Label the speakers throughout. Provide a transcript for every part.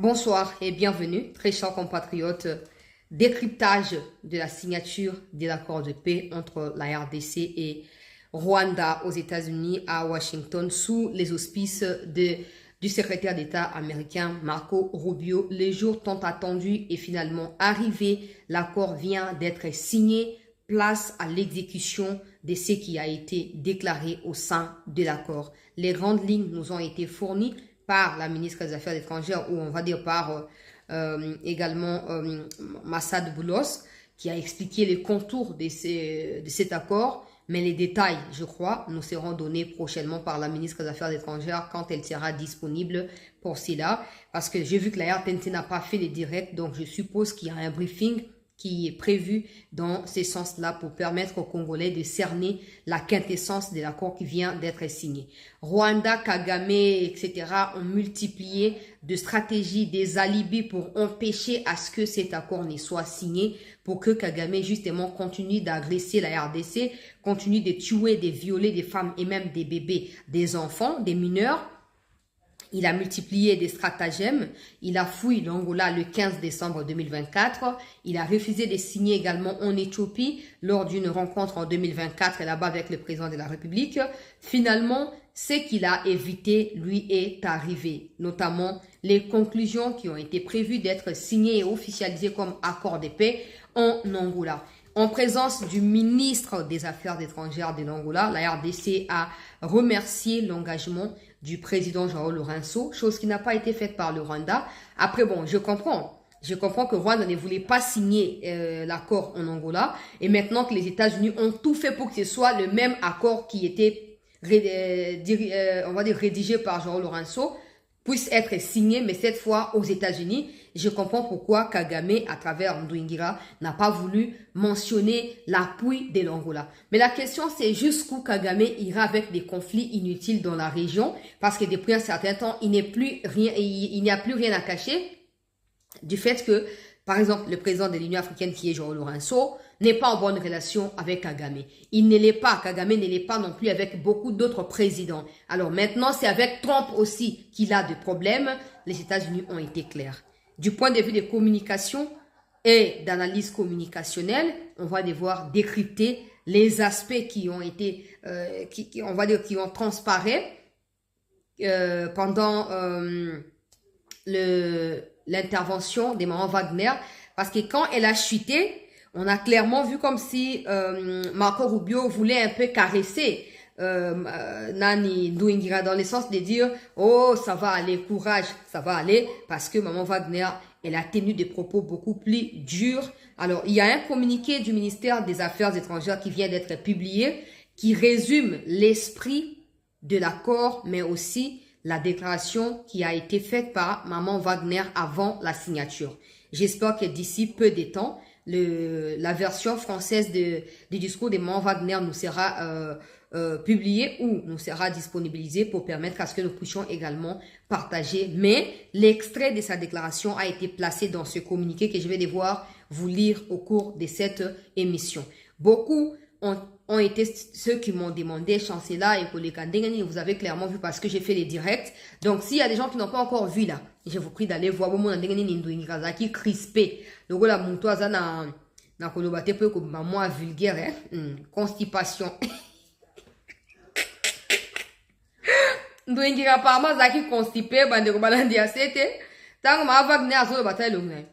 Speaker 1: Bonsoir et bienvenue, très chers compatriotes. Décryptage de la signature de l'accord de paix entre la RDC et Rwanda aux États-Unis à Washington sous les auspices du secrétaire d'État américain Marco Rubio. Les jours tant attendus est finalement arrivé. L'accord vient d'être signé. Place à l'exécution de ce qui a été déclaré au sein de l'accord. Les grandes lignes nous ont été fournies par la ministre des Affaires étrangères, ou on va dire par également Massad Boulos, qui a expliqué les contours de cet accord, mais les détails, je crois, nous seront donnés prochainement par la ministre des Affaires étrangères quand elle sera disponible pour cela, parce que j'ai vu que la RTNC n'a pas fait les directs, donc je suppose qu'il y a un briefing qui est prévu dans ce sens-là pour permettre aux Congolais de cerner la quintessence de l'accord qui vient d'être signé. Rwanda, Kagame, etc. ont multiplié de stratégies, des alibis pour empêcher à ce que cet accord ne soit signé, pour que Kagame justement continue d'agresser la RDC, continue de tuer, de violer des femmes et même des bébés, des enfants, des mineurs. Il a multiplié des stratagèmes. Il a fui l'Angola le 15 décembre 2024. Il a refusé de signer également en Éthiopie lors d'une rencontre en 2024 là-bas avec le président de la République. Finalement, ce qu'il a évité lui est arrivé, notamment les conclusions qui ont été prévues d'être signées et officialisées comme accord de paix en Angola. En présence du ministre des Affaires étrangères de l'Angola, la RDC a remercié l'engagement du président João Lourenço, chose qui n'a pas été faite par le Rwanda. Après, bon, je comprends que Rwanda ne voulait pas signer l'accord en Angola, et maintenant que les États-Unis ont tout fait pour que ce soit le même accord qui était, on va dire, rédigé par João Lourenço, puisse être signé, mais cette fois aux États-Unis. Je comprends pourquoi Kagame, à travers Nduingira, n'a pas voulu mentionner l'appui de l'Angola. Mais la question, c'est jusqu'où Kagame ira avec des conflits inutiles dans la région, parce que depuis un certain temps, il n'y a plus rien à cacher du fait que, par exemple, le président de l'Union africaine, qui est João Lourenço, n'est pas en bonne relation avec Kagame. Il ne l'est pas, Kagame ne l'est pas non plus avec beaucoup d'autres présidents. Alors maintenant, c'est avec Trump aussi qu'il a des problèmes. Les États-Unis ont été clairs. Du point de vue des communications et d'analyse communicationnelle, on va devoir décrypter les aspects qui ont été, on va dire, qui ont transparé pendant l'intervention des mamans Wagner, parce que quand elle a chuté, on a clairement vu comme si Marco Rubio voulait un peu caresser Nani Nduingira dans le sens de dire oh ça va aller, courage, ça va aller, parce que maman Wagner, elle a tenu des propos beaucoup plus durs. Alors il y a un communiqué du ministère des Affaires étrangères qui vient d'être publié, qui résume l'esprit de l'accord, mais aussi la déclaration qui a été faite par maman Wagner avant la signature. J'espère que d'ici peu de temps, la version française du discours de maman Wagner nous sera publiée ou nous sera disponibilisée pour permettre à ce que nous puissions également partager. Mais l'extrait de sa déclaration a été placé dans ce communiqué que je vais devoir vous lire au cours de cette émission. Beaucoup ont été ceux qui m'ont demandé chancela et Kolekandengani, vous avez clairement vu parce que j'ai fait les directs. Donc s'il y a des gens qui n'ont pas encore vu là, je vous prie d'aller voir mon Ndengani crispé. Le gars la montoise na kolobate peu comme moi vulgaire constipation. Ndengani apparemment zaki constipé bande ko balandi asete. Tant ma Wagner azo bataille longue.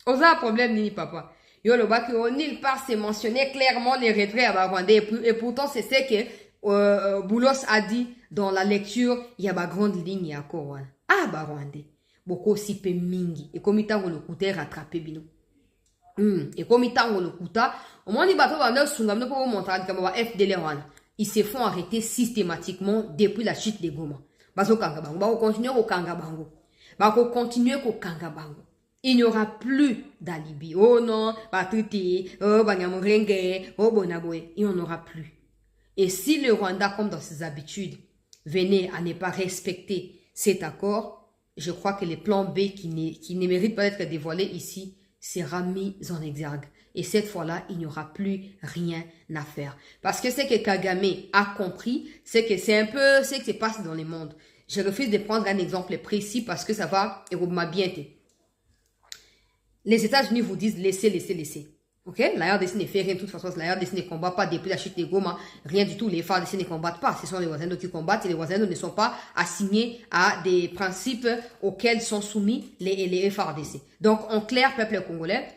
Speaker 1: Osa problème ni papa. Yo le baki nulle part c'est mentionné clairement les retraits à Rwanda et pourtant c'est ce que Boulos a dit dans la lecture. Il y a ma grande ligne ya ko ah ba Rwanda boko sipe mingi et comme itango le kuta rattraper bino et comme itango le kuta au moins ni bato bana sungamno pour montrer comme FDL wana ils se font arrêter systématiquement depuis la chute de Goma. Bazo kanga bango ba continuer au kanga bango ba continuer ko kanga bango. Il n'y aura plus d'alibi. Oh non, Patriti, oh Banyamurenge, oh Bonaboe. Il n'y en aura plus. Et si le Rwanda, comme dans ses habitudes, venait à ne pas respecter cet accord, je crois que le plan B qui ne mérite pas d'être dévoilé ici sera mis en exergue. Et cette fois-là, il n'y aura plus rien à faire. Parce que ce que Kagame a compris, c'est que c'est un peu ce qui se passe dans le monde. Je refuse de prendre un exemple précis parce que ça va bien. Les États-Unis vous disent laissez. Ok? La RDC ne fait rien de toute façon. La RDC ne combat pas depuis la chute des Goma. Rien du tout. Les FARDC ne combattent pas. Ce sont les Wazalendo qui combattent et les Wazalendo ne sont pas assignés à des principes auxquels sont soumis les FARDC. Donc, en clair, peuple congolais,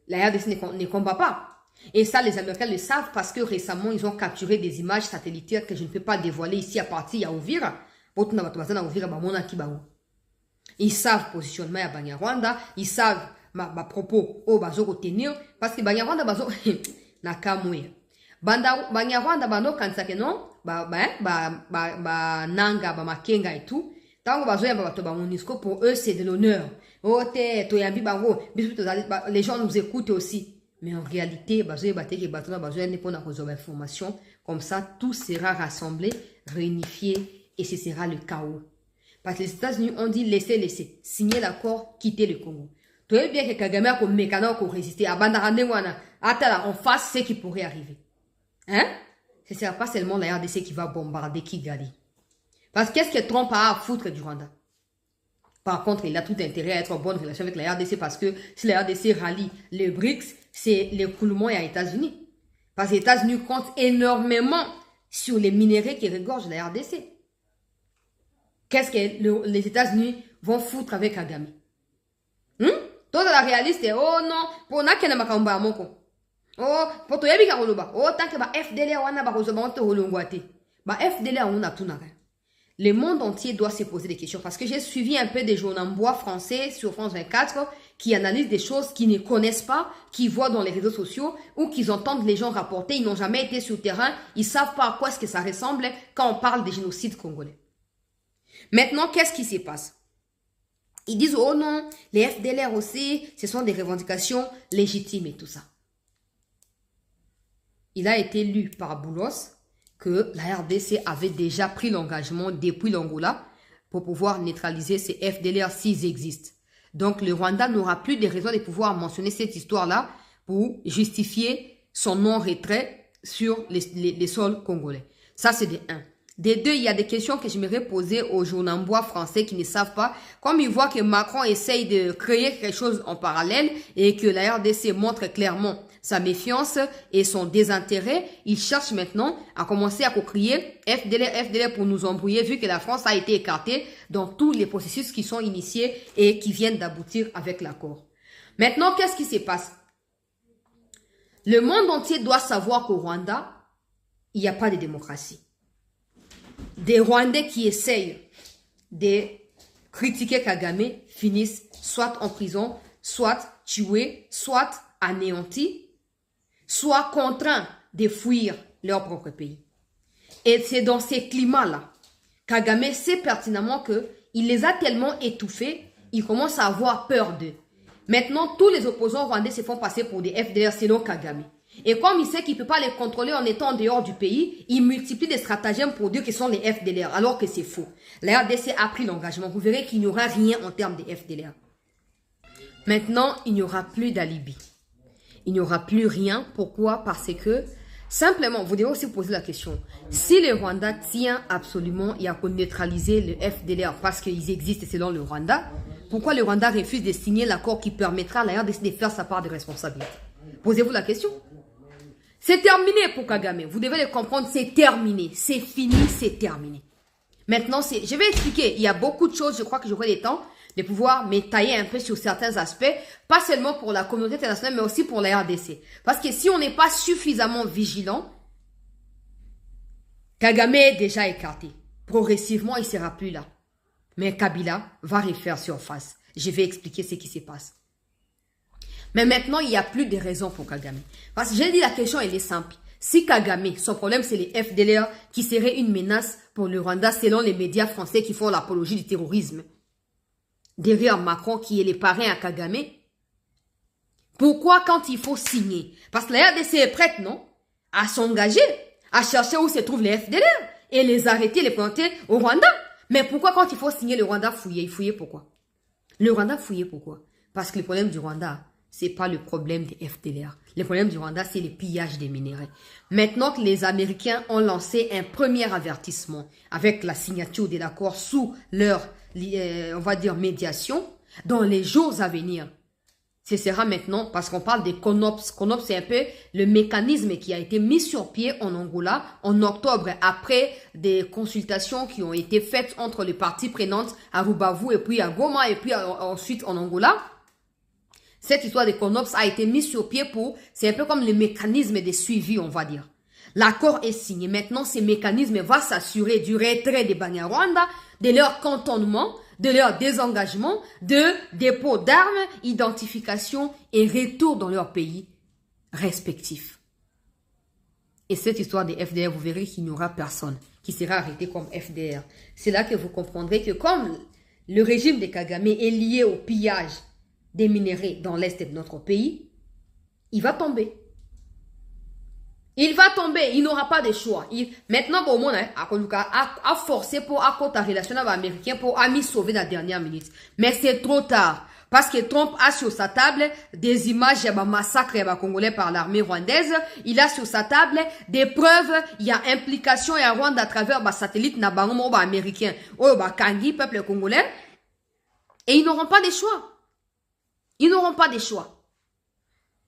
Speaker 1: la RDC ne combat pas. Et ça, les Américains le savent parce que récemment, ils ont capturé des images satellitaires que je ne peux pas dévoiler ici à partir à Uvira. Ils savent positionnement à Banyarwanda. Ils savent ma propos au bazo tenir parce que Banyarwanda bazo nakamwe Banyarwanda bano kansake non nanga makenga et tout tango bazo ya bato ba MONUSCO pour eux c'est de l'honneur ote to yambi bango les gens nous écoutent aussi mais en réalité bazo ya bateke bato na bazo ya ne pona resolver information comme ça tout sera rassemblé réunifié et ce sera le chaos parce que les États-Unis ont dit laissez signer l'accord quitter le Congo. Tu sais bien que Kagame a comme mécano pour résister à Bandarandewana. Attends, on fasse ce qui pourrait arriver. Hein? Ce ne sera pas seulement la RDC qui va bombarder Kigali. Parce qu'est-ce que Trump a à foutre du Rwanda? Par contre, il a tout intérêt à être en bonne relation avec la RDC parce que si la RDC rallie les BRICS, c'est l'écoulement aux États-Unis. Parce que les États-Unis comptent énormément sur les minéraux qui regorgent la RDC. Qu'est-ce que les États-Unis vont foutre avec Kagame? Toi, la réaliste, oh non, pour n'a qu'un makamba moko. Oh, pour toi, y'a bien oh, tant que ba FDLR wana ba rozoba on te holongwate. Ba FDLR on a tout n'a rien. Le monde entier doit se poser des questions parce que j'ai suivi un peu des journaux en bois français sur France 24 qui analysent des choses qu'ils ne connaissent pas, qu'ils voient dans les réseaux sociaux ou qu'ils entendent les gens rapporter. Ils n'ont jamais été sur le terrain. Ils savent pas à quoi est-ce que ça ressemble quand on parle des génocides congolais. Maintenant, qu'est-ce qui se passe? Ils disent, oh non, les FDLR aussi, ce sont des revendications légitimes et tout ça. Il a été lu par Boulos que la RDC avait déjà pris l'engagement depuis l'Angola pour pouvoir neutraliser ces FDLR s'ils existent. Donc le Rwanda n'aura plus de raison de pouvoir mentionner cette histoire-là pour justifier son non-retrait sur les sols congolais. Ça, c'est de 1. Des 2, il y a des questions que j'aimerais poser aux journaux français qui ne savent pas. Comme ils voient que Macron essaye de créer quelque chose en parallèle et que la RDC montre clairement sa méfiance et son désintérêt, ils cherchent maintenant à commencer à crier FDLR pour nous embrouiller vu que la France a été écartée dans tous les processus qui sont initiés et qui viennent d'aboutir avec l'accord. Maintenant, qu'est-ce qui se passe? Le monde entier doit savoir qu'au Rwanda, il n'y a pas de démocratie. Des Rwandais qui essayent de critiquer Kagame finissent soit en prison, soit tués, soit anéantis, soit contraints de fuir leur propre pays. Et c'est dans ces climats-là, Kagame sait pertinemment qu'il les a tellement étouffés, il commence à avoir peur d'eux. Maintenant, tous les opposants rwandais se font passer pour des FDR selon Kagame. Et comme il sait qu'il ne peut pas les contrôler en étant en dehors du pays, il multiplie des stratagèmes pour dire qu'ils sont les FDLR, alors que c'est faux. La RDC a pris l'engagement. Vous verrez qu'il n'y aura rien en termes de FDLR. Maintenant, il n'y aura plus d'alibi. Il n'y aura plus rien. Pourquoi? Parce que, simplement, vous devez aussi vous poser la question. Si le Rwanda tient absolument et à neutraliser le FDLR parce qu'ils existent selon le Rwanda, pourquoi le Rwanda refuse de signer l'accord qui permettra à la RDC de faire sa part de responsabilité? Posez-vous la question. C'est terminé pour Kagame. Vous devez le comprendre, c'est terminé. C'est fini, c'est terminé. Maintenant, je vais expliquer. Il y a beaucoup de choses, je crois que j'aurai le temps de pouvoir m'étailler un peu sur certains aspects. Pas seulement pour la communauté internationale, mais aussi pour la RDC. Parce que si on n'est pas suffisamment vigilant, Kagame est déjà écarté. Progressivement, il ne sera plus là. Mais Kabila va refaire surface. Je vais expliquer ce qui se passe. Mais maintenant, il n'y a plus de raison pour Kagame. Parce que j'ai dit la question, elle est simple. Si Kagame, son problème c'est les FDLR qui seraient une menace pour le Rwanda selon les médias français qui font l'apologie du terrorisme, derrière Macron qui est le parrain à Kagame, pourquoi quand il faut signer? Parce que la RDC est prête, non? À s'engager, à chercher où se trouvent les FDLR et les arrêter, les planter au Rwanda. Mais pourquoi quand il faut signer le Rwanda fouiller? Il fouillait pourquoi? Le Rwanda fouillait pourquoi? Parce que le problème du Rwanda, c'est pas le problème des FDLR. Le problème du Rwanda, c'est le pillage des minéraux. Maintenant que les Américains ont lancé un premier avertissement avec la signature de l'accord sous leur, on va dire, médiation, dans les jours à venir, ce sera maintenant, parce qu'on parle des CONOPS. CONOPS, c'est un peu le mécanisme qui a été mis sur pied en Angola en octobre, après des consultations qui ont été faites entre les parties prenantes à Rubavu et puis à Goma et puis ensuite en Angola. Cette histoire des CONOPS a été mise sur pied pour, c'est un peu comme le mécanisme de suivi, on va dire. L'accord est signé. Maintenant, ce mécanisme va s'assurer du retrait des Banyarwanda, de leur cantonnement, de leur désengagement, de dépôt d'armes, identification et retour dans leur pays respectifs. Et cette histoire des FDR, vous verrez qu'il n'y aura personne qui sera arrêté comme FDR. C'est là que vous comprendrez que comme le régime de Kagame est lié au pillage des minéraux dans l'est de notre pays, il va tomber. Il va tomber, il n'aura pas de choix. Maintenant, au moins, a forcé pour ta relation avec l'Américain pour ami sauver la dernière minute. Mais c'est trop tard. Parce que Trump a sur sa table des images de massacre congolais par l'armée rwandaise. Il a sur sa table des preuves. Il y a implication et Rwanda à travers le satellite nabango américain. Kangi, peuple congolais. Et ils n'auront pas de choix. Ils n'auront pas de choix.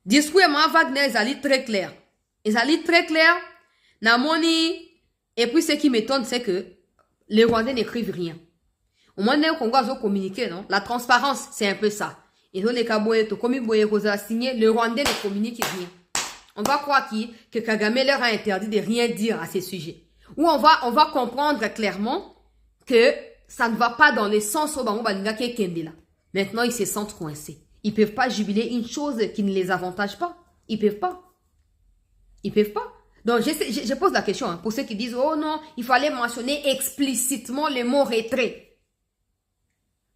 Speaker 1: Discours de Wagner, ils allaient très clair. Ils allaient très clair. Namoni. Et puis, ce qui m'étonne, c'est que les Rwandais n'écrivent rien. Au moins, le Congo a communiqué, non? La transparence, c'est un peu ça. Ils ont signé, le Rwandais ne communique rien. On va croire que Kagame leur a interdit de rien dire à ces sujets. Ou on va comprendre clairement que ça ne va pas dans le sens où Balinga qui est Kendela. Maintenant, ils se sentent coincés. Ils peuvent pas jubiler une chose qui ne les avantage pas. Ils peuvent pas. Ils peuvent pas. Donc, je pose la question pour ceux qui disent, oh non, il fallait mentionner explicitement le mot retrait.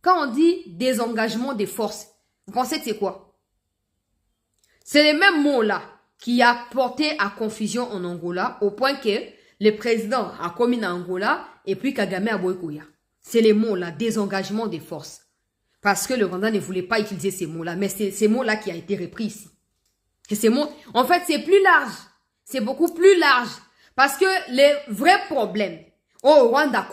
Speaker 1: Quand on dit désengagement des forces, vous pensez que c'est quoi? C'est le même mot-là qui a porté à confusion en Angola au point que le président a commis en Angola et puis Kagame a boycotté. C'est les mots-là, désengagement des forces. Parce que le Rwanda ne voulait pas utiliser ces mots-là, mais c'est ces mots-là qui a été repris ici. Que ces mots, en fait, c'est plus large. C'est beaucoup plus large. Parce que les vrais problèmes, au Rwanda,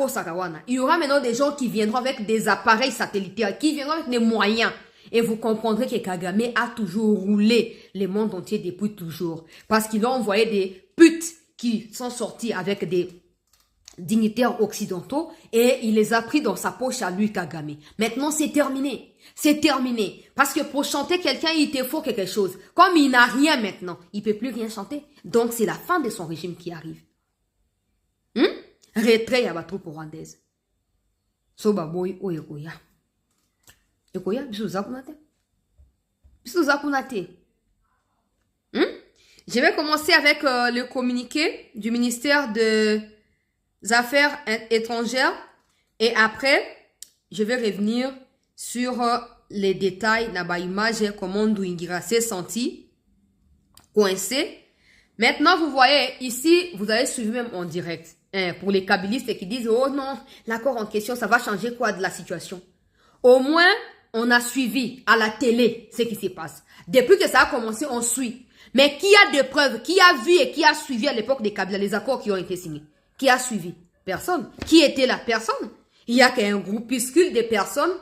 Speaker 1: il y aura maintenant des gens qui viendront avec des appareils satellitaires, qui viendront avec des moyens. Et vous comprendrez que Kagame a toujours roulé le monde entier depuis toujours. Parce qu'il a envoyé des putes qui sont sortis avec des dignitaires occidentaux et il les a pris dans sa poche à lui, Kagame. Maintenant, c'est terminé. C'est terminé. Parce que pour chanter quelqu'un, il te faut quelque chose. Comme il n'a rien maintenant, il ne peut plus rien chanter. Donc, c'est la fin de son régime qui arrive. Retrait à la troupe rwandaise. Soba boy o ekoya. Ekoya, biso zakunate. Biso zakunate. Je vais commencer avec le communiqué du ministère des Affaires étrangères. Et après, je vais revenir sur les détails na image comment Nduingira s'est senti coincé. Maintenant, vous voyez, ici, vous avez suivi même en direct. Pour les kabylistes qui disent, oh non, l'accord en question, ça va changer quoi de la situation? Au moins, on a suivi à la télé ce qui se passe. Depuis que ça a commencé, on suit. Mais qui a des preuves? Qui a vu et qui a suivi à l'époque des Kabila, les accords qui ont été signés? Qui a suivi? Personne. Qui était la personne? Il y a qu'un groupuscule de personnes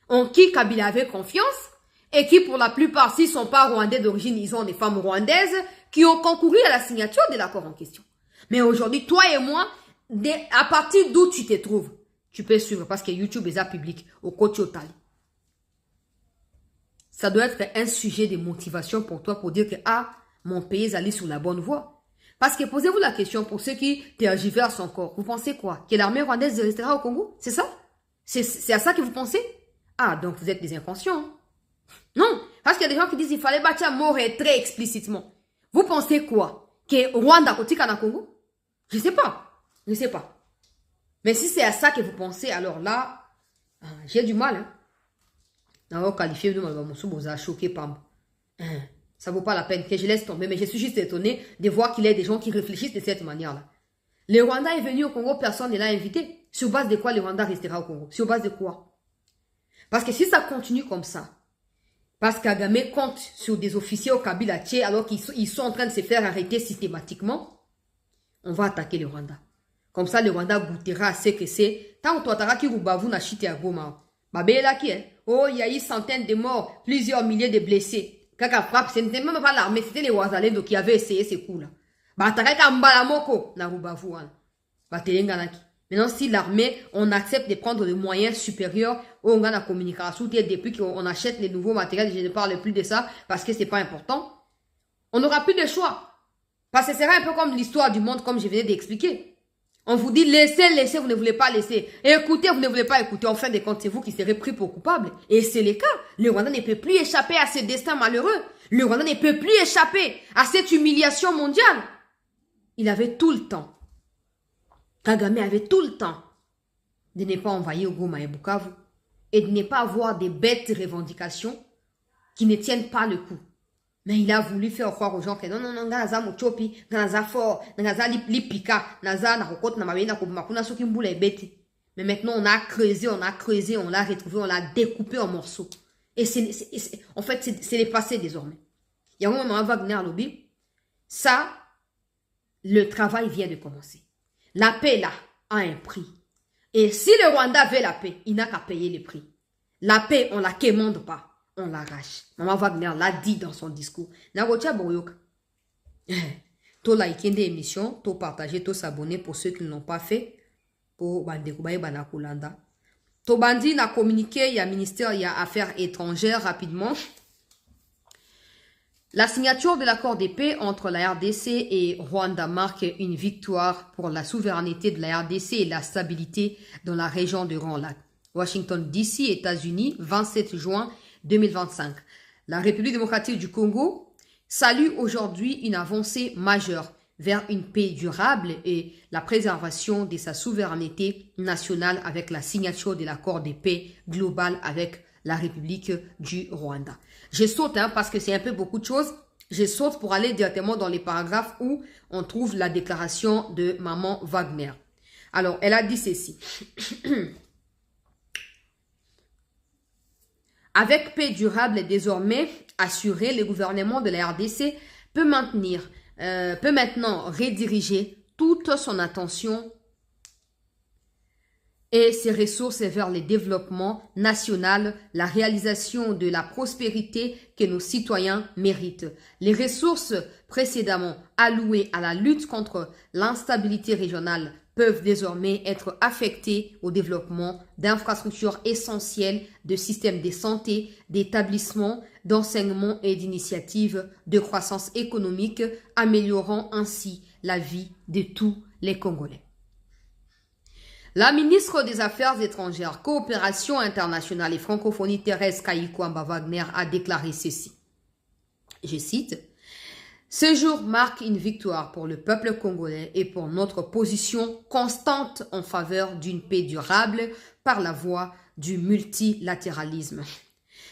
Speaker 1: en qui Kabila avait confiance et qui, pour la plupart, s'ils ne sont pas rwandais d'origine, ils ont des femmes rwandaises qui ont concouru à la signature de l'accord en question. Mais aujourd'hui, toi et moi, à partir d'où tu te trouves, tu peux suivre parce que YouTube est public au côté total. Ça doit être un sujet de motivation pour toi pour dire que, ah, mon pays est allé sur la bonne voie. Parce que posez-vous la question pour ceux qui tergiversent encore. Vous pensez quoi? Que l'armée rwandaise restera au Congo? C'est ça? C'est à ça que vous pensez? Ah, donc vous êtes des inconscients. Hein? Non, parce qu'il y a des gens qui disent qu'il fallait bâtir un mot très explicitement. Vous pensez quoi? Que Rwanda kotika na Congo? Je sais pas. Je sais pas. Mais si c'est à ça que vous pensez, alors là, j'ai du mal. Hein? Qualifié de vous a choqué par moi. Ça vaut pas la peine que je laisse tomber. Mais je suis juste étonné de voir qu'il y a des gens qui réfléchissent de cette manière-là. Le Rwanda est venu au Congo, personne ne l'a invité. Sur base de quoi le Rwanda restera au Congo? Sur base de quoi? Parce que si ça continue comme ça, Parce que Kagame compte sur des officiers au Kabila Tché alors qu'ils sont en train de se faire arrêter systématiquement. On va attaquer le Rwanda. Comme ça, le Rwanda goûtera à ce que c'est. Tant que toi, t'as qui Rubavu n'a chité à Goma. Babé là qui est. Oh, il y a eu centaines de morts, plusieurs milliers de blessés. Kaka frappe, ce n'était même pas l'armée, c'était les Ouazalendo qui avaient essayé ces coups-là. Bah, t'as qu'à Mbalamoko, na Rubavu. Bah, t'es l'enganaki. Maintenant, si l'armée, on accepte de prendre des moyens supérieurs au Nga la communication, depuis qu'on achète les nouveaux matériels, je ne parle plus de ça parce que c'est pas important, on n'aura plus de choix. Parce que ce sera un peu comme l'histoire du monde, comme je venais d'expliquer. On vous dit laissez, vous ne voulez pas laisser. Écoutez, vous ne voulez pas écouter. En fin de compte, c'est vous qui serez pris pour coupable. Et c'est le cas. Le Rwanda ne peut plus échapper à ce destin malheureux. Le Rwanda ne peut plus échapper à cette humiliation mondiale. Il avait tout le temps. Kagame avait tout le temps de ne pas envahir Goma et Bukavu et de ne pas avoir des bêtes revendications qui ne tiennent pas le coup. Mais il a voulu faire croire aux gens que non, Gaza Mochopi, Gaza fort, Gaza lipika, Gaza Narokot, Namabena, Kobumakuna, Sokimbula et Beti. Mais maintenant, on a creusé, on l'a retrouvé, on l'a découpé en morceaux. Et en fait, c'est le passé désormais. Il y a un moment, Wagner Lobby, ça, le travail vient de commencer. La paix, là, a un prix. Et si le Rwanda veut la paix, il n'a qu'à payer le prix. La paix, on ne la quémande pas. On l'arrache. Maman Wagner l'a dit dans son discours. Nagotia Boyoka. To liker des émissions, to partager, to s'abonner pour ceux qui ne l'ont pas fait. Pour Bandekoubaye Banakulanda. To Bandi n'a communiqué, il y a ministère, il y a affaires étrangères rapidement. La signature de l'accord de paix entre la RDC et Rwanda marque une victoire pour la souveraineté de la RDC et la stabilité dans la région de Grand Lac. Washington DC, États-Unis, 27 juin 2025. La République démocratique du Congo salue aujourd'hui une avancée majeure vers une paix durable et la préservation de sa souveraineté nationale avec la signature de l'accord de paix global avec la République du Rwanda. Je saute parce que c'est un peu beaucoup de choses. Je saute pour aller directement dans les paragraphes où on trouve la déclaration de Maman Wagner. Alors, elle a dit ceci. Avec paix durable désormais assurée, le gouvernement de la RDC peut maintenant rediriger toute son attention et ses ressources vers le développement national, la réalisation de la prospérité que nos citoyens méritent. Les ressources précédemment allouées à la lutte contre l'instabilité régionale peuvent désormais être affectées au développement d'infrastructures essentielles, de systèmes de santé, d'établissements, d'enseignement et d'initiatives de croissance économique, améliorant ainsi la vie de tous les Congolais. La ministre des Affaires étrangères, Coopération internationale et francophonie Thérèse Kayikwamba Wagner a déclaré ceci. Je cite. « Ce jour marque une victoire pour le peuple congolais et pour notre position constante en faveur d'une paix durable par la voie du multilatéralisme.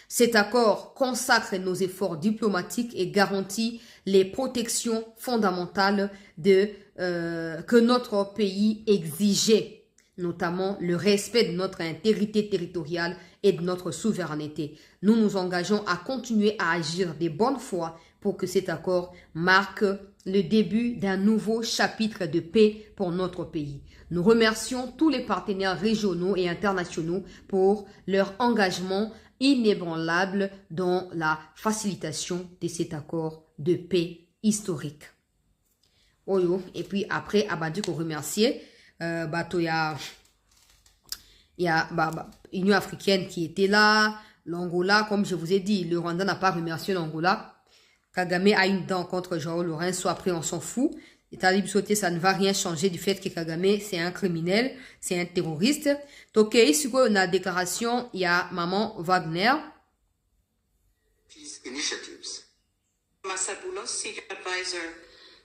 Speaker 1: Cet accord consacre nos efforts diplomatiques et garantit les protections fondamentales que notre pays exigeait, notamment le respect de notre intégrité territoriale et de notre souveraineté. Nous nous engageons à continuer à agir de bonne foi pour que cet accord marque le début d'un nouveau chapitre de paix pour notre pays. Nous remercions tous les partenaires régionaux et internationaux pour leur engagement inébranlable dans la facilitation de cet accord de paix historique. Oyo, et puis après, Abadi qu'on remercier. Il y a Union africaine qui était là, l'Angola, comme je vous ai dit, le Rwanda n'a pas remercié l'Angola. Kagame a une dent contre Joao Lourenço, après on s'en fout. Les talibs sautés, ça ne va rien changer du fait que Kagame, c'est un criminel, c'est un terroriste. Donc, ici, on a la déclaration, il y a Maman Wagner.
Speaker 2: These initiatives. Massabulo, Senior Advisor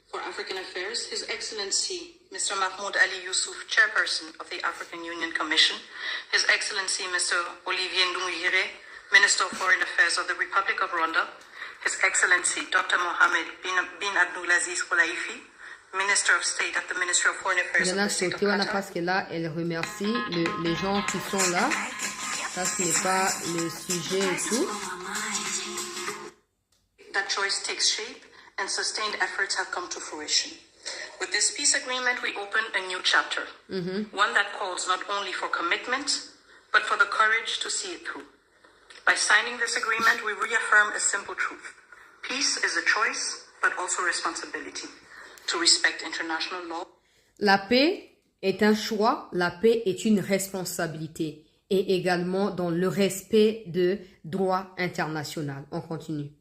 Speaker 2: for African Affairs, His Excellency Mr. Mahmoud Ali Yusuf, Chairperson of the African Union Commission, His Excellency Mr. Olivier Nduhungirehe, Minister of Foreign Affairs of the Republic of Rwanda, His Excellency Dr. Mohamed bin Abdulaziz Khulaifi, Minister of State at the Ministry of Foreign Affairs of the State of Qatar.
Speaker 1: Parce que là, elle remercie les gens qui sont là. Ça, ce n'est pas le sujet et tout.
Speaker 2: that choice takes shape and sustained efforts have come to fruition. With this peace agreement, we open a new chapter, one that calls not only for commitment, but for the courage to see it through. By signing this agreement, we reaffirm a simple truth. Peace is a choice, but also responsibility to respect international law.
Speaker 1: La paix est un choix, la paix est une responsabilité et également dans le respect de droit international. On continue.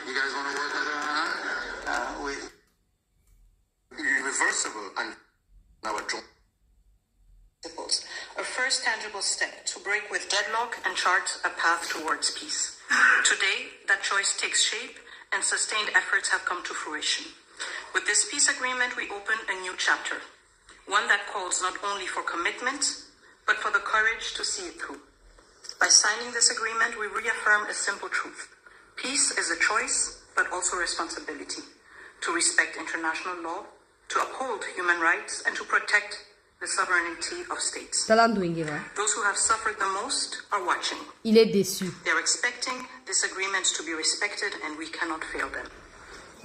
Speaker 3: You guys want to work at with irreversible and our joint
Speaker 2: principles, a first tangible step to break with deadlock and chart a path towards peace. Today, that choice takes shape and sustained efforts have come to fruition. With this peace agreement, we open a new chapter, one that calls not only for commitment, but for the courage to see it through. By signing this agreement, we reaffirm a simple truth. Peace is a choice, but also responsibility to respect international law, to uphold human rights, and to protect the sovereignty of states. Those who have suffered the most are watching.
Speaker 1: Il est déçu.
Speaker 2: They're expecting this agreement to be respected, and we cannot fail them.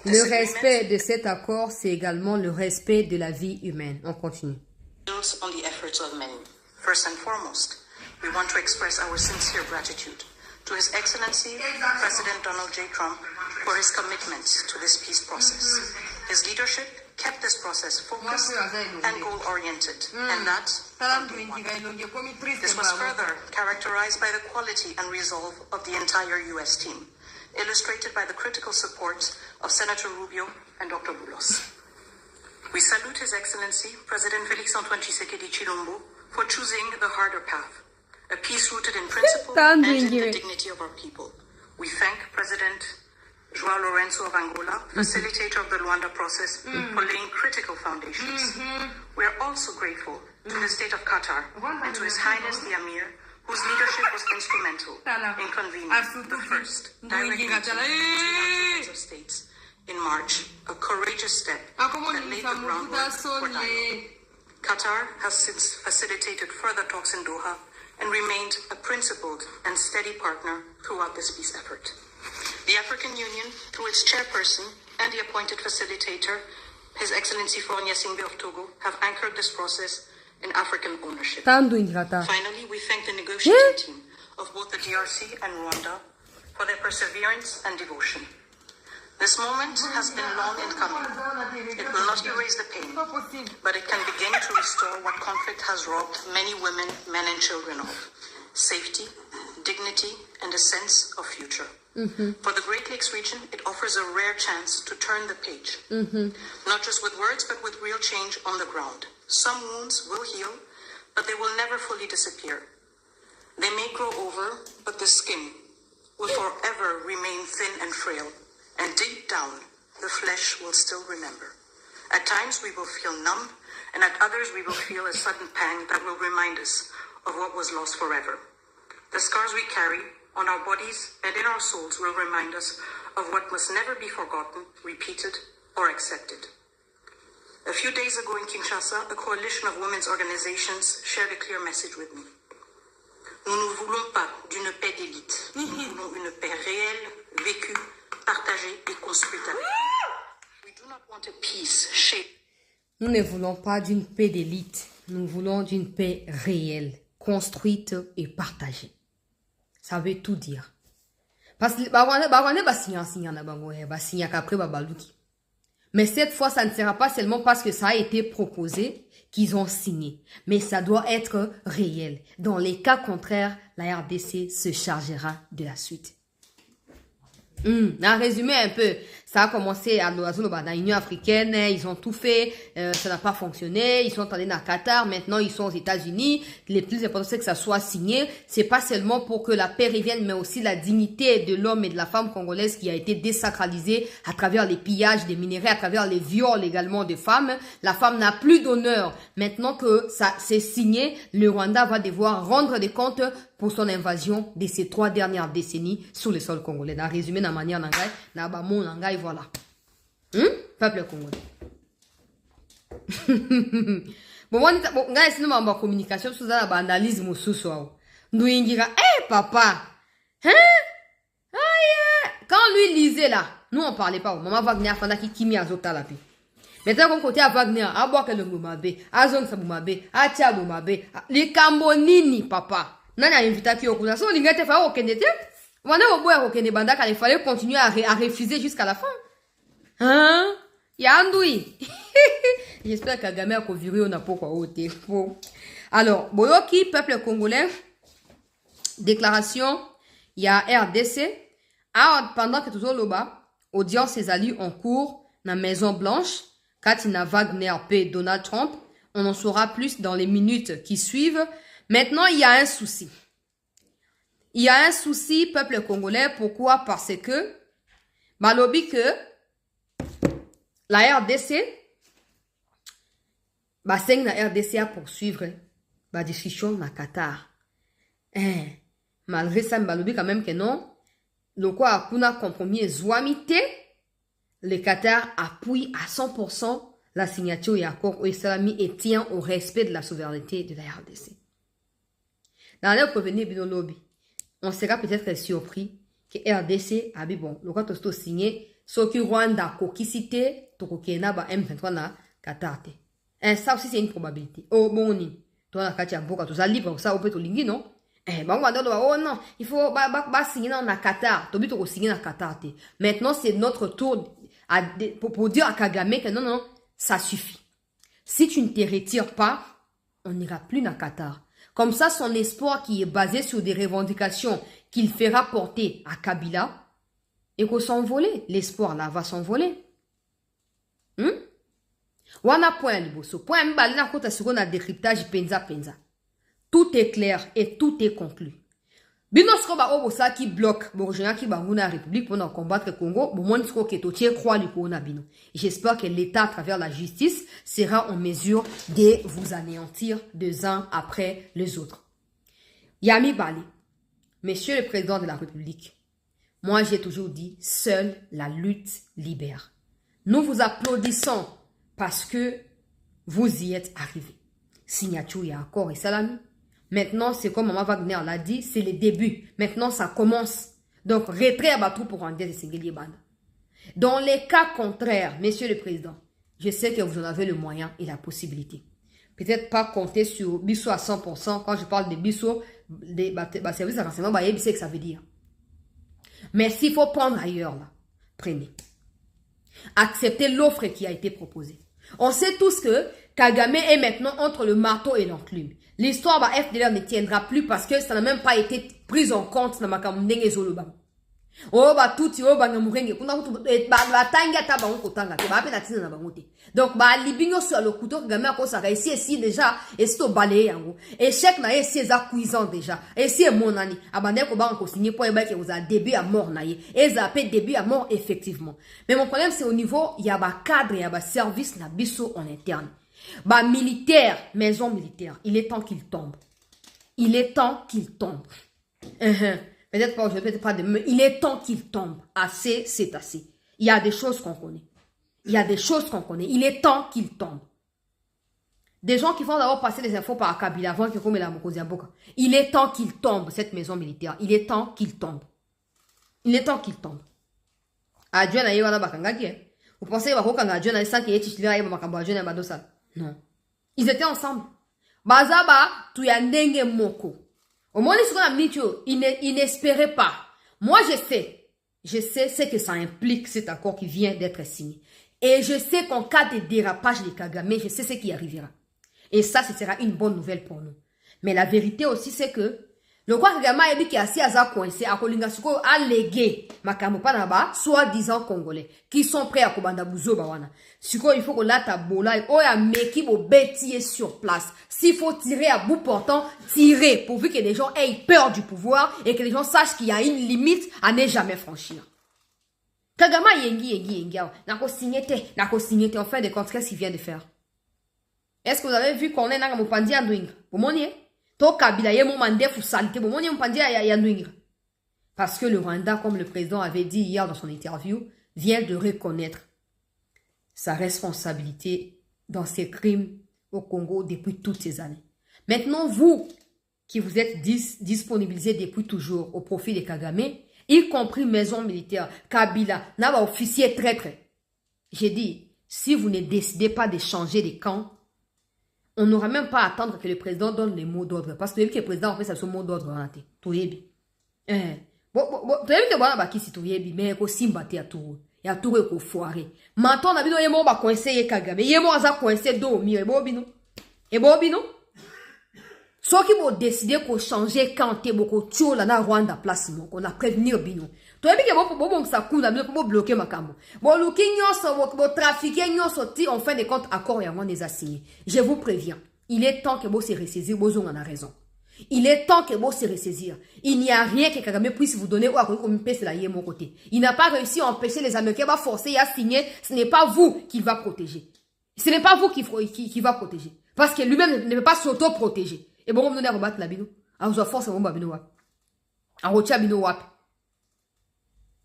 Speaker 1: Le respect de cet accord, c'est également le respect de la vie humaine. On continue.
Speaker 2: Builds on the efforts of many. First and foremost, we want to express our sincere gratitude to His Excellency President Donald J. Trump for his commitment to this peace process. His leadership kept this process focused and goal-oriented, and that from day one. This was further characterized by the quality and resolve of the entire U.S. team, illustrated by the critical support of Senator Rubio and Dr. Boulos. We salute His Excellency President Félix-Antoine Tshisekedi Chilombo for choosing the harder path, a peace rooted in principle and in the dignity of our people. We thank President João Lourenço of Angola, facilitator of the Luanda process, for laying critical foundations. We are also grateful to the State of Qatar and to His Highness the Emir, whose leadership was instrumental in convening the first direct meeting between heads of states in March, a courageous step that laid the groundwork for dialogue. Qatar has since facilitated further talks in Doha and remained a principled and steady partner throughout this peace effort. The African Union, through its chairperson and the appointed facilitator, His Excellency Faure Gnassingbé of Togo, have anchored this process in African ownership. Finally, we thank the negotiating team of both the DRC and Rwanda for their perseverance and devotion. This moment has been long in coming. It will not erase the pain, but it can begin to restore what conflict has robbed many women, men, and children of: safety, dignity, and a sense of future. For the Great Lakes region, it offers a rare chance to turn the page, not just with words, but with real change on the ground. Some wounds will heal, but they will never fully disappear. They may grow over, but the skin will forever remain thin and frail, and deep down, the flesh will still remember. At times, we will feel numb, and at others, we will feel a sudden pang that will remind us of what was lost forever. The scars we carry on our bodies and in our souls will remind us of what must never be forgotten, repeated, or accepted. A few days ago in Kinshasa, a coalition of women's organizations shared a clear message with me. Nous ne voulons pas d'une paix d'élite. Nous voulons une paix réelle, vécue, partagée et construite avec. We do not want a peace shaped.
Speaker 1: Nous ne voulons pas d'une paix d'élite. Nous voulons d'une paix réelle, construite et partagée. Ça veut tout dire. Parce que mais cette fois, ça ne sera pas seulement parce que ça a été proposé qu'ils ont signé. Mais ça doit être réel. Dans les cas contraires, la RDC se chargera de la suite. En résumé un peu, ça a commencé à l'Union africaine, ils ont tout fait, ça n'a pas fonctionné, ils sont allés dans Qatar, maintenant ils sont aux États-Unis. Le plus important c'est que ça soit signé, c'est pas seulement pour que la paix revienne, mais aussi la dignité de l'homme et de la femme congolaise qui a été désacralisée à travers les pillages des minerais, à travers les viols également de femmes. La femme n'a plus d'honneur. Maintenant que ça c'est signé, le Rwanda va devoir rendre des comptes pour son invasion de ces 3 dernières décennies sur le sol congolais. Dans résumé, dans la manière d'Angaï, dans le monde d'Angaï, voilà. Peuple congolais. Bon, nga esi no mamba communication sous la analyse mo sous so. Ndouingira, papa. Hein? Quand lui lisait là, nous on parlait pas. Maman Wagner fanda ki kimi azota la pi. Maintenant comme côté à Wagner, à boire que le moumabe, à zone sa moumabe, à tia moumabe, les cambonini papa. Nana invita ki okuna. So l'ingate fa okenete. Wana oboya okene banda qu'il fallait continuer à refuser jusqu'à la fin. Hein? Yandoui. J'espère que Kagame a conviré on a pas quoi ôter. Alors, Boyoki, peuple congolais, déclaration, il y a RDC. Pendant que toujours là-bas, audience ses alliés en cours dans la Maison Blanche, Katina Wagner P. Donald Trump, on en saura plus dans les minutes qui suivent. Maintenant, il y a un souci. Il y a un souci, peuple congolais. Pourquoi? Parce que, malobi que, la RDC, c'est la RDC à poursuivre la discussion dans Qatar. Malgré ça, malobi quand même que non. Le quoi a kuna compromis Zouamité, le Qatar appuie à 100% la signature et accord au Islami et tient au respect de la souveraineté de la RDC. Dans l'air provenir de lobby, on sera peut-être surpris que RDC a dit bon, le quoi tosto signé, ce qui Rwanda kokisité, tokokena ba M23 na Qatar. Ça aussi c'est une probabilité. Oh bon ni, toi la katia boka to za libre ça au peut lingi non? Oh non, il faut signer dans le Qatar. Tu dois signer dans le Qatar. Maintenant, c'est notre tour pour dire à Kagame que non, ça suffit. Si tu ne te retires pas, on n'ira plus dans le Qatar. Comme ça, son espoir qui est basé sur des revendications qu'il fera porter à Kabila, et qu'on s'envoler. L'espoir là va s'envoler. Wana point liboso. Point mbalina kota sur na décryptage penza. Tout est clair et tout est conclu. Binosko ba obosa qui bloque Borjana qui banguna République pour combattre le Congo, bon moins ko ketotier croit li ko na bino. J'espère que l'État à travers la justice sera en mesure de vous anéantir les uns après les autres. Yami Bali, Monsieur le Président de la République, moi j'ai toujours dit seule la lutte libère. Nous vous applaudissons parce que vous y êtes arrivés. Signature et accord et salami. Maintenant, c'est comme Maman Wagner l'a dit, c'est le début. Maintenant, ça commence. Donc, retrait à Batou pour rendre des singuliers bandes. Dans les cas contraires, Monsieur le Président, je sais que vous en avez le moyen et la possibilité. Peut-être pas compter sur Bisso à 100%. Quand je parle de Bisso, des services de renseignement, c'est ce que ça veut dire. Mais s'il faut prendre ailleurs, là, prenez. Acceptez l'offre qui a été proposée. On sait tous que Kagame est maintenant entre le marteau et l'enclume. L'histoire de FDLR ne tiendra plus parce que ça n'a même pas été pris en compte dans ma kamundenge zoloba. Oh ba tuti oh ba ngamurenge kuna ba tanga ta ba kotanga te ba pe na tina na bangote. Donc ba libingo sur le couteau Kagame a kosa ici déjà et c'est au balai yango. Échec na ye c'est cuisant déjà. Et c'est mon ani abandé ko ba ko signer pour ba que vous a début à mort na ye. Et ça peut début à mort effectivement. Mais mon problème c'est au niveau il y a ba cadre il y a ba service na biso en interne. Bah militaire, maison militaire, il est temps qu'il tombe. Il est temps qu'il tombe. Peut-être pas aujourd'hui, peut-être pas demain. Il est temps qu'il tombe. Assez, c'est assez. Il y a des choses qu'on connaît. Il y a des choses qu'on connaît. Il est temps qu'il tombe. Des gens qui vont d'abord passer des infos par Kabila avant qu'il la Mokoziaboka. Il est temps qu'il tombe, cette maison militaire. Il est temps qu'il tombe. Il est temps qu'il tombe. Adieu na yewa na bakangaki. Vous pensez que Adieu na ça qui est titulaire à Makambo Adieu na Badosa? Non. Ils étaient ensemble. Bazaba, tu y as ndenge moko. Au moins, ils n'espéraient pas. Moi, je sais ce que ça implique, cet accord qui vient d'être signé. Et je sais qu'en cas de dérapage de Kagame, je sais ce qui arrivera. Et ça, ce sera une bonne nouvelle pour nous. Mais la vérité aussi, c'est que le roi Kagame a dit qu'il y a assis à coincé, à Kolingasuko, a légué Makamopanaba, soi-disant Congolais, qui sont prêts à Kobanda Bouzo Bawana. Suko, il faut que là, ta bola, oh, ya meki bo bêtier sur place. S'il faut tirer à bout portant, tirer, pourvu que les gens aient peur du pouvoir et que les gens sachent qu'il y a une limite à ne jamais franchir. Kagame yengi, nako signete, en fin de compte, qu'est-ce qu'il vient de faire? Est-ce que vous avez vu qu'on est dans mon pandi à Ndouing? Vous m'oniez? To Kabila ye momande fu salité, bon m'oniez pandi à Ndouing. Parce que le Rwanda, comme le président avait dit hier dans son interview, vient de reconnaître sa responsabilité dans ces crimes au Congo depuis toutes ces années. Maintenant, vous qui vous êtes disponibilisés depuis toujours au profit de Kagame, y compris maison militaire, Kabila, n'a officier traître. J'ai dit, si vous ne décidez pas de changer de camp, on n'aura même pas à attendre que le président donne les mots d'ordre. Parce que le président, en fait, c'est son mot d'ordre. Bon, tu as vu que voilà, bah, qui si tu y mais ko simbate à tout. Il y a tout ko foiré. Maintenant, on a vu que mon ba coincé Kagame. Il y a mon za coincé do mi e bobino. E bobino. So qui vont décider qu'on changer quand t'es beaucoup tcho là na Rwanda place mo qu'on a prévenir bino. Tu as vu que bon ça coule là pour bloquer ma cambo. Bon looking nyoso bo trafiquer nyoso ti en fin de compte accord ya mon les a signé. Je vous préviens, il est temps que vous se ressaisir, Bozon en a raison. Il est temps que vous se ressaisir. Il n'y a rien que Kagame puisse vous donner ou à comme c'est là mon côté. Il n'a pas réussi à empêcher les Américains à forcer à signer. Ce n'est pas vous qui va protéger. Ce n'est pas vous qui va protéger. Parce que lui-même ne peut pas s'auto-protéger. Et bon, on me donne à rebattre la bino. À vous force à mon bino wap. À rotia bino wap.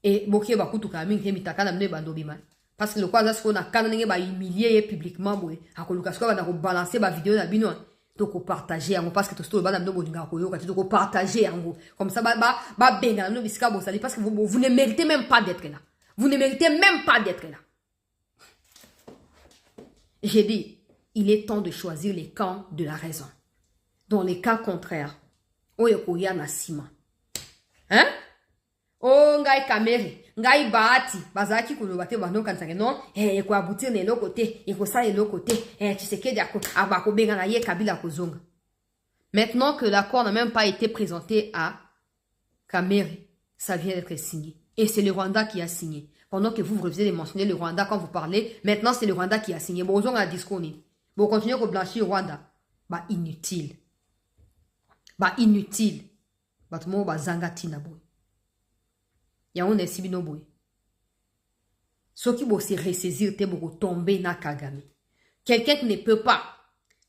Speaker 1: Et boké ba kutu kaming ke mitaka na mne bando bima. Parce que le quoi ça se fait, on a canonné ba humilier publiquement boy. À kolukasko ba na balancer ba vidéo na bino. Donc partager en parce que tout ce ba na mno boninga koyo ka donc partager en gros. Comme ça ba benga no bisika bo sali parce que vous ne méritez même pas d'être là. Vous ne méritez même pas d'être là. J'ai dit, il est temps de choisir les camps de la raison. Dans les cas contraires, oyokoya na sima. Hein? Oh, ngai kamere, ngai baati, bazaki kulobate bano kansanga non, ko aboutir ne l'autre côté, ko ça et l'autre côté, tu sais que d'ako abako benga na ye Kabila kozonga. Maintenant que l'accord n'a même pas été présenté à Kamere, ça vient d'être signé. Et c'est le Rwanda qui a signé. Pendant que vous refusez de mentionner le Rwanda quand vous parlez, maintenant c'est le Rwanda qui a signé. Bon, on a discours. Bon, continuez à blanchir le Rwanda. Bah, inutile. Bah, inutile. Bah, tout le monde va zangatina, boy. Ya on est si bino boy. Ce qui va se ressaisir, te beaucoup tomber na Kagame. Quelqu'un qui ne peut pas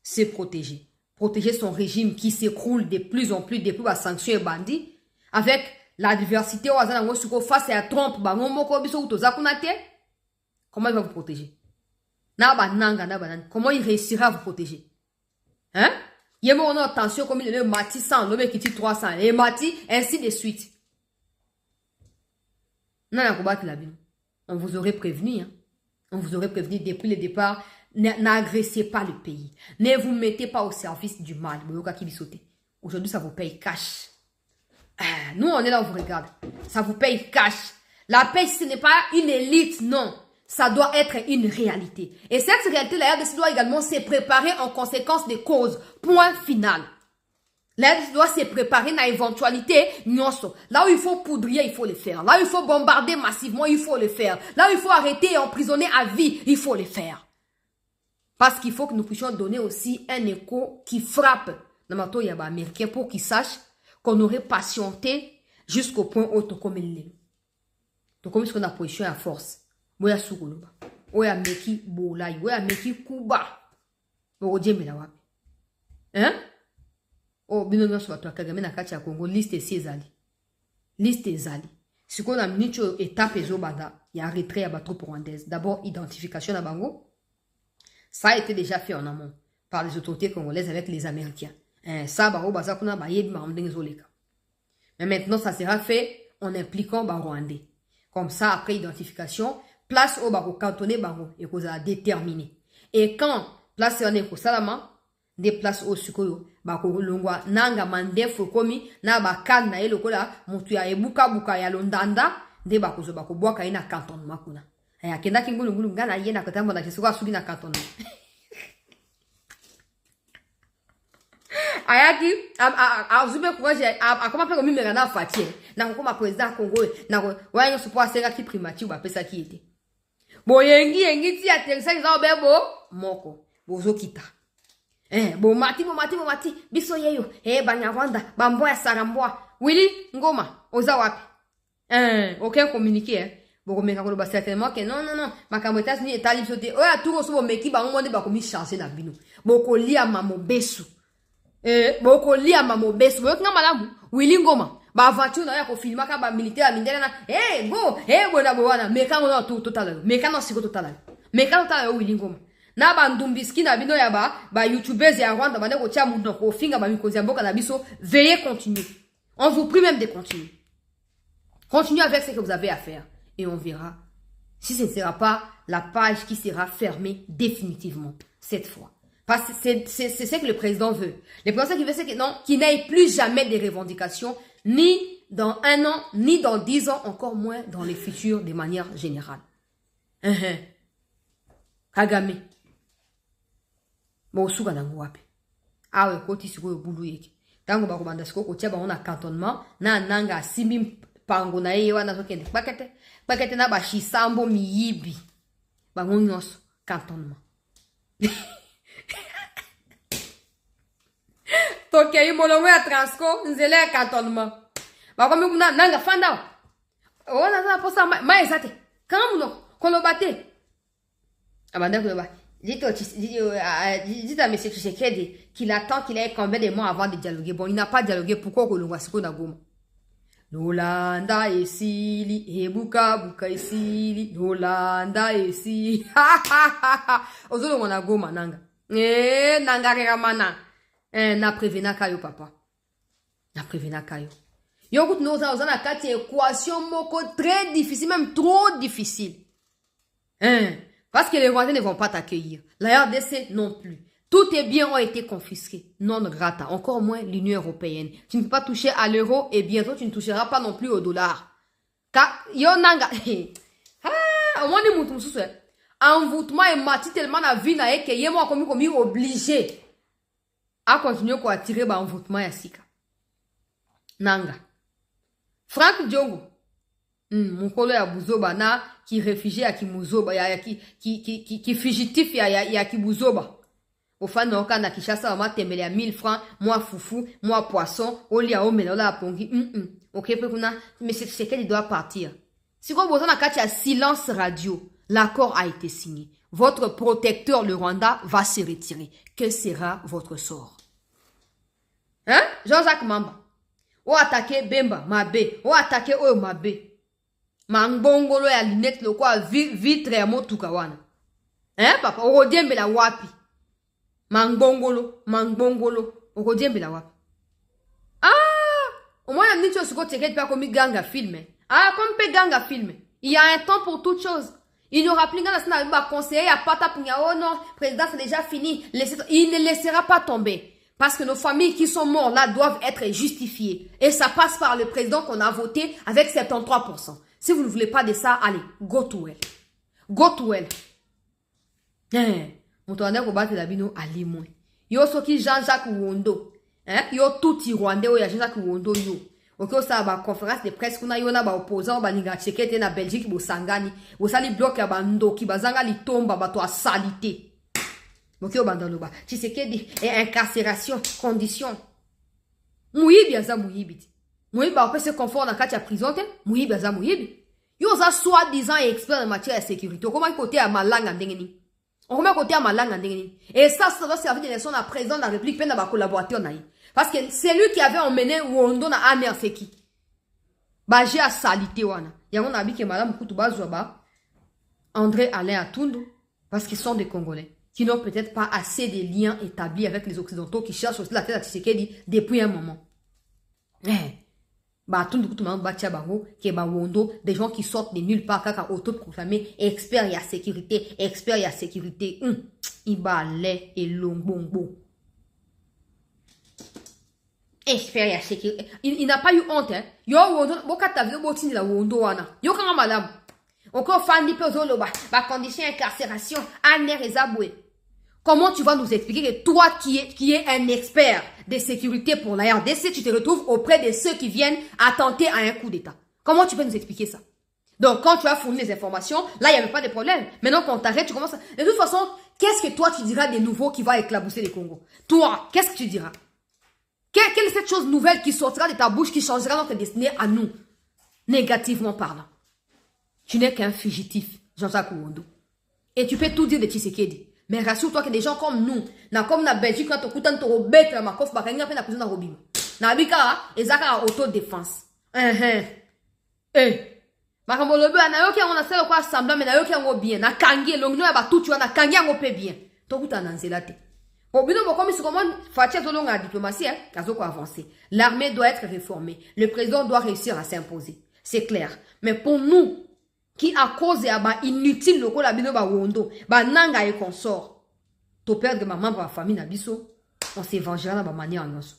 Speaker 1: se protéger. Protéger son régime qui s'écroule de plus en plus depuis la sanction et bandit. Avec l'adversité face à Trump, comment il va vous protéger? Comment il réussira à vous protéger? Hein? Il y a mon attention comme il est le Mati 100, le mec qui tue 300, et Mati, ainsi de suite. Non, on vous aurait prévenu. Hein? On vous aurait prévenu depuis le départ. N'agressez pas le pays. Ne vous mettez pas au service du mal. Aujourd'hui, ça vous paye cash. Nous, on est là, on vous regarde. Ça vous paye cash. La paix, ce n'est pas une élite, non. Ça doit être une réalité. Et cette réalité, la RDC doit également se préparer en conséquence des causes. Point final. La RDC doit se préparer dans l'éventualité. Là où il faut poudrier, il faut le faire. Là où il faut bombarder massivement, il faut le faire. Là où il faut arrêter et emprisonner à vie, il faut le faire. Parce qu'il faut que nous puissions donner aussi un écho qui frappe dans les Américains pour qu'ils sachent qu'on aurait patienté jusqu'au point où comme il est. Donc comme on a position à force. Oya sukuluba. Oya meki bolai. Oya meki kuba. Bo jemela wapi. Hein? Oh, bino nyoso watu Kagame na kati ya Congo liste ezali. Liste ezali. Si qu'on a minicho étape ezobanda, il y a retrait à battre rwandaise. D'abord identification à Bango. Ça a été déjà fait en amont par les autorités congolaises avec les Américains. Ça, mais maintenant, ça sera fait en impliquant les Rwandais. Comme ça, après identification, place au baro cantonné bango et qu'on a déterminé. Et quand place on est au salama, des places au sukoyo, bako longwa nanga mande fokomi na bakan na elokola mutu ya ebuka buka ya londanda de bako zo bako boaka ina canton makuna. Aya kenda kingulu ngulu ngana yena katamba na kisuka sugi na canton. Ayaki azube courage a comment faire comme mera na fatie na kokoma président Congo na ko wanyo support sera ki primature ba pesa ki était boyengi ti aterisa za bebo moko bozo kita bo mati biso yeyo banyarwanda bamboya saramboa Willy Ngoma oza wapi aucun communiqué bon mais quand on va certainement que non makambo États-Unis est allé sauter oya tout so meki ba monde ba komi changer na bino boko lia mamobesu boko lia mamobesu boko ngamalambu Willy Ngoma ba aventure na ya ko filma ka ba militaire mindele na go bona bona meka ngona tout total meka no siko total meka total Willy Ngoma Na ba ndumbiski na bino ya ba youtubers ya Rwanda bande ko tia mundo ko finga ba mikozi mboka na biso, veuillez continuer. On vous prie même de continuer. Continuez avec ce que vous avez à faire et on verra si ce ne sera pas la page qui sera fermée définitivement cette fois. Parce que c'est ce que le président veut. Le président qui veut, c'est que non, qu'il n'ait plus jamais des revendications, ni dans 1 an, ni dans 10 ans, encore moins dans les futurs de manière générale. Kagame. Bon, souga nango wapi. Ah ouais, koti siko yo bulu yeki. Tango bako bandasiko kotia ba on a cantonnement, na nanga simbi pango na ye wana sokende. Bakete na ba shisambo miyibi. Bango nyonso cantonnement. Toke yi molongo ya Transco, nzele ya cantonnement. Bako mi kuna nanga fanda. Ona za posa ma ezate. Kamu no kolobate. Abanda koba. Dites à M. Tshisekedi qu'il attend qu'il ait combien de mois avant de dialoguer. Bon, il n'a pas dialogué. Pourquoi Kolongwasiko na Goma? Lolanda esili, ebuka buka esili, Lolanda esili. Ha ha ha ha. Ozolo wana Goma nanga. Nanga reramana. Na prevena kayo papa. Na prevena kayo. Yokut noza ozana kati équation moko très difficile, même trop difficile. Parce que les Rwandais ne vont pas t'accueillir. La RDC non plus. Tous tes biens ont été confisqués. Non grata. Encore moins l'Union européenne. Tu ne peux pas toucher à l'euro et bientôt tu ne toucheras pas non plus au dollar. Car, yonanga. Au moins, les moutons sous envoûtement et mati tellement la vie na que yé moi comme obligé à continuer à tirer ba envoûtement ya sika. Nanga. Frank Diongo. Mukolo ya buzoba na qui réfugié à Kimuzoba ya qui fugitif ya Kibuzoba. Au fan na okana Kishasa ma tembele ya 1000 francs, moi foufou, moi poisson, oli a omela la pongi. OK pe kuna mais c'est qu'elle doit partir. Si vous besoin na kati ya silence radio, l'accord a été signé. Votre protecteur le Rwanda va se retirer. Que sera votre sort? Hein? Jean-Jacques Mamba. O attaquer Bemba, Mabe. O attaquer Oyo Mabe. Mangbongolo ya lunette lo kwa vitre ya motuka wana. Hein papa, orodembe la wapi? Mangbongolo, orodembe la wapi? Ah! Au moins il y a une chose que tu pas comme ganga film. Ah, comme pe ganga film. Il y a un temps pour toute chose. Il n'y aura plus de conseiller à pata pour oh non, président c'est déjà fini. Il ne laissera pas tomber. Parce que nos familles qui sont mortes là doivent être justifiées. Et ça passe par le président qu'on a voté avec 73%. Si vous ne voulez pas de ça, allez, go to hell. Go to hell. Moutouane ko bate la bino ali mwen. Yo soki Jean-Jacques Wondo. Yo touti Rwandais ou ya Jean-Jacques Wondo yo. Ok, ça ba conférence de presse kuna yo na ba opposant ba linga tchekete na Belgique bo sangani. Bo sali bloc ya ba ndoki bazanga li tomba ba to a salité. Ok, o bandaloba. Tshisekedi et incarcération, condition. Muyibi aza muyibi. Muyibi après se confort na kati ya prison te. Muyibi aza muyibi. Yo za soi-disant expert en matière de sécurité. Comment côté à malanga ndengeni? On remet côté à malanga ndengeni. Et ça va servir d'élection à président de la République peine à ba collaborateur naï. Parce que c'est lui qui avait emmené Wondo na Aner Feki. Baje a salité wana. Yango na bi ke madame Kutu bazwa ba André Alain Atundu parce qu'ils sont des Congolais qui n'ont peut-être pas assez de liens établis avec les Occidentaux qui cherchent aussi la tête à Tshisekedi depuis un moment. Bah, tout le monde batia bango, qui est Wondo, des gens qui sortent de nulle part, kaka autoproclamé, expert ya sécurité, Ibale et Longbongo. Expert ya sécurité. Il n'a pas eu honte, hein. Yo Wondo, boka ta vidéo botini la Wondo wana. Yo kanga madame. Encore fan di peuzolo ba condition incarcération, aner ezaboué. Comment tu vas nous expliquer que toi qui es un expert de sécurité pour la RDC, tu te retrouves auprès de ceux qui viennent attenter à un coup d'État? Comment tu peux nous expliquer ça? Donc, quand tu as fourni les informations, là, il n'y avait pas de problème. Maintenant, quand t'arrêtes, tu commences à... De toute façon, qu'est-ce que toi, tu diras des nouveaux qui va éclabousser les Congo? Toi, qu'est-ce que tu diras? Quelle est cette chose nouvelle qui sortira de ta bouche, qui changera notre destinée à nous? Négativement parlant. Tu n'es qu'un fugitif, Jean-Jacques Wondo. Et tu peux tout dire de Tshisekedi. Mais rassure-toi que des gens comme nous, comme la Belgique, quand on a un bête, ma coffre, bah, il y a peine à cousin Robin. Na bika, ils ont autodéfense. Makambolobe, na yoki on a sel quoi semblant, mais na yoki on bien. Na kangi, l'ongno ya ba tout tu na kangi on peut bien. tokuta nanzela te. Bon, bino comme si comment Fatia tolonga la diplomatie, azoko avancer. L'armée doit être réformée. Le président doit réussir à s'imposer. C'est clair. Mais pour nous, qui à cause de ba inutile loko la bino ba wondo, ba nanga et consort, to perdre ma membre de famille na biso, on se vengera na ba manière nyonso.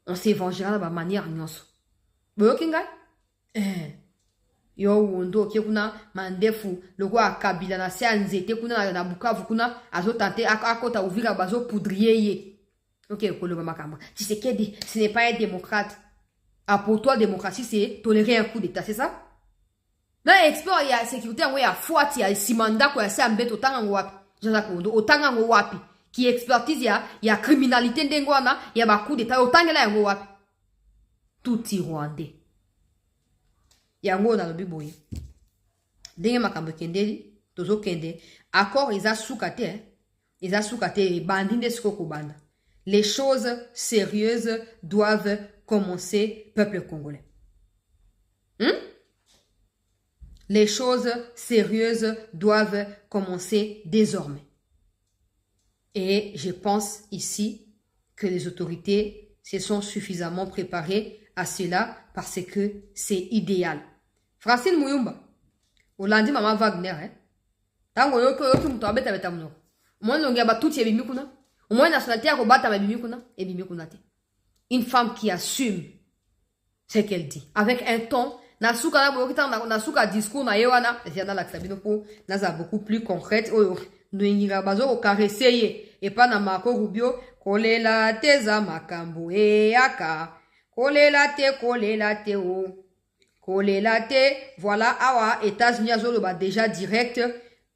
Speaker 1: On se vengera na ba manière nyonso. Boyo kinga? Yo wondo ke kuna mandefu loko akabila na se anzete kuna na Bukavu kuna azo tenter akota Uvira bazo poudrier ye. OK, koloba makamba. Tshisekedi, ce n'est pas un démocrate. Ah, pour toi démocratie c'est tolérer un coup d'état, c'est ça? Na expert ya sécurité ngo ya fuati ya simanda ko ya se ambeto tanga wapi. Jean-Jacques Wondo otanga ngo wapi. Qui expertise ya criminalité ndengwana ya ba coup d'état otangela ngo wapi. Tout Rwandais. Yango na lobi boye. Denge makambo kendeli, tozo kende. Accord eza soukate, eza soukate bandinde siko banda. Les choses sérieuses doivent commencer, peuple congolais. Les choses sérieuses doivent commencer désormais. Et je pense ici que les autorités se sont suffisamment préparées à cela parce que c'est idéal. Francine Mouyumba, Olandi Mama Wagner, tango yoko yoki muto abeta beta muno. Moi nongia batuti ebimi kuna. Moi nationalité akobata babimi kuna, ebimi kuna te. Une femme qui assume ce qu'elle dit avec un ton nasuka na boyoki tanga nasuka discours na yewana, c'est dans la sabino pour naza beaucoup plus concrète oyo ndoingira bazo ko caresser et pas na Marco Rubio kolela teza makambo aka. Kolela te o. Kolela te. Voilà, awa, États-Unis azoloba déjà direct.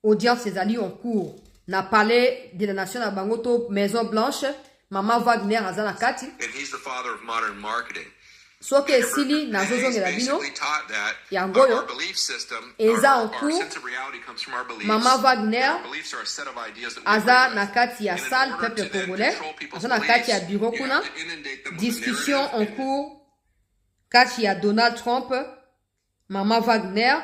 Speaker 1: Audience ses alliés en cours. Na palais de la nation à Bangoto, Maison Blanche. Maman Wagner azana kati.
Speaker 3: And he's the father of modern marketing.
Speaker 1: So que Sili na zozo ngelabino. Yangoyo. Eza en cours. Maman Wagner. Aza na kati ya salle peuple congolais. Aza na kati ya bureau kuna. Discussion en cours. Kati ya Donald Trump. Maman Wagner.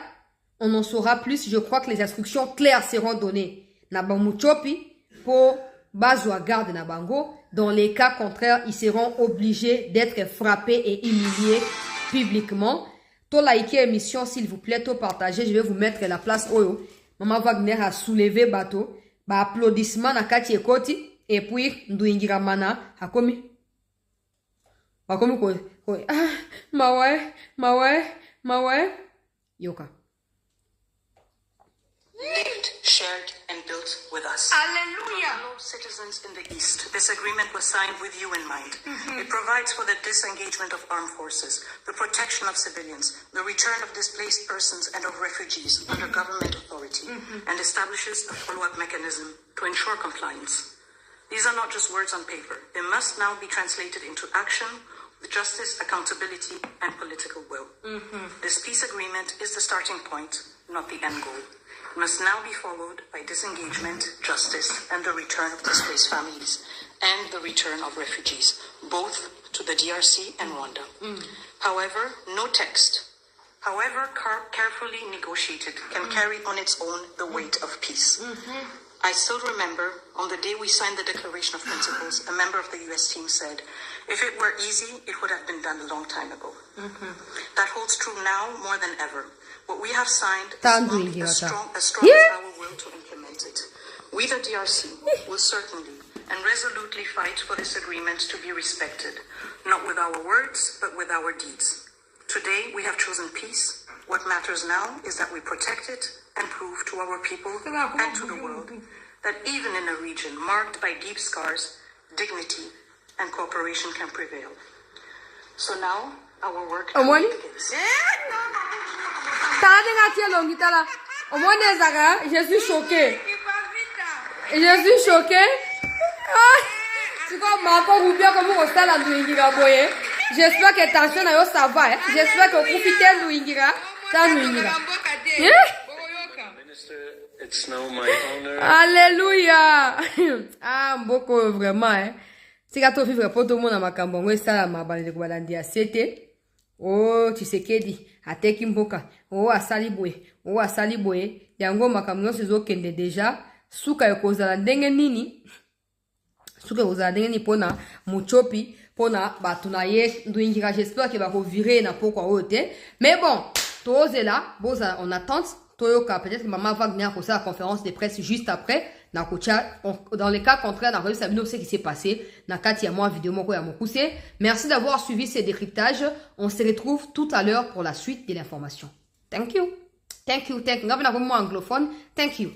Speaker 1: On en saura plus. Je crois que les instructions claires seront données. Na bamuchopi pour bazwa garde na bango. Dans les cas contraires, ils seront obligés d'être frappés et humiliés publiquement. To liker émission, s'il vous plaît, to partager. Je vais vous mettre la place oyo. Maman Wagner a soulevé bateau. Ba applaudissement na kati ekoti. Et puis, nduingira mana. Hakomi. Hakomi ko. Ah, mawe. Yoka.
Speaker 2: Lived, shared, and built with us.
Speaker 1: Hallelujah.
Speaker 2: Fellow citizens in the East, this agreement was signed with you in mind. It provides for the disengagement of armed forces, the protection of civilians, the return of displaced persons and of refugees under government authority, and establishes a follow-up mechanism to ensure compliance. These are not just words on paper. They must now be translated into action with justice, accountability, and political will. This peace agreement is the starting point, not the end goal. It must now be followed by disengagement, justice, and the return of displaced families, and the return of refugees, both to the DRC and Rwanda. However, no text, however carefully negotiated, can carry on its own the weight of peace. I still remember, on the day we signed the Declaration of Principles, a member of the U.S. team said, if it were easy, it would have been done a long time ago. That holds true now more than ever. What we have signed is as strong as our will to implement it. We, the DRC, will certainly and resolutely fight for this agreement to be respected, not with our words, but with our deeds. Today, we have chosen peace. What matters now is that we protect it and prove to our people and to the world that even in a region marked by deep scars, dignity and cooperation can prevail. So now, our work begins.
Speaker 1: Je suis choquée. Je suis choquée. C'est comme Marco Rubio comme on s'est là Ndouingira boye. J'espère que tension na yo ça va. J'espère que profitez Ndouingira. Ça Ndouingira. Alléluia. Ah mboko vraiment C'est quand on vivre pour tout le monde à makambo ngwe sala mabale ko balandia sete. Oh Tshisekedi ateki mboka. Oh asali boye. Yango makambo sezo kende déjà suka ekozala ndenge nini suka ekozala ndenge nini pona muchopi pona bato na ye ndwingira. J'espère que bakovire na pokwa oyo te, mais bon tozela boza en attente toyoka. Peut-être que Maman Wagner a posé la conférence de presse juste après. Dans le cas contraire, dans ce qui s'est passé, merci d'avoir suivi ces décryptages. On se retrouve tout à l'heure pour la suite de l'information. Thank you. Thank you. Thank you. Anglophone. Thank you.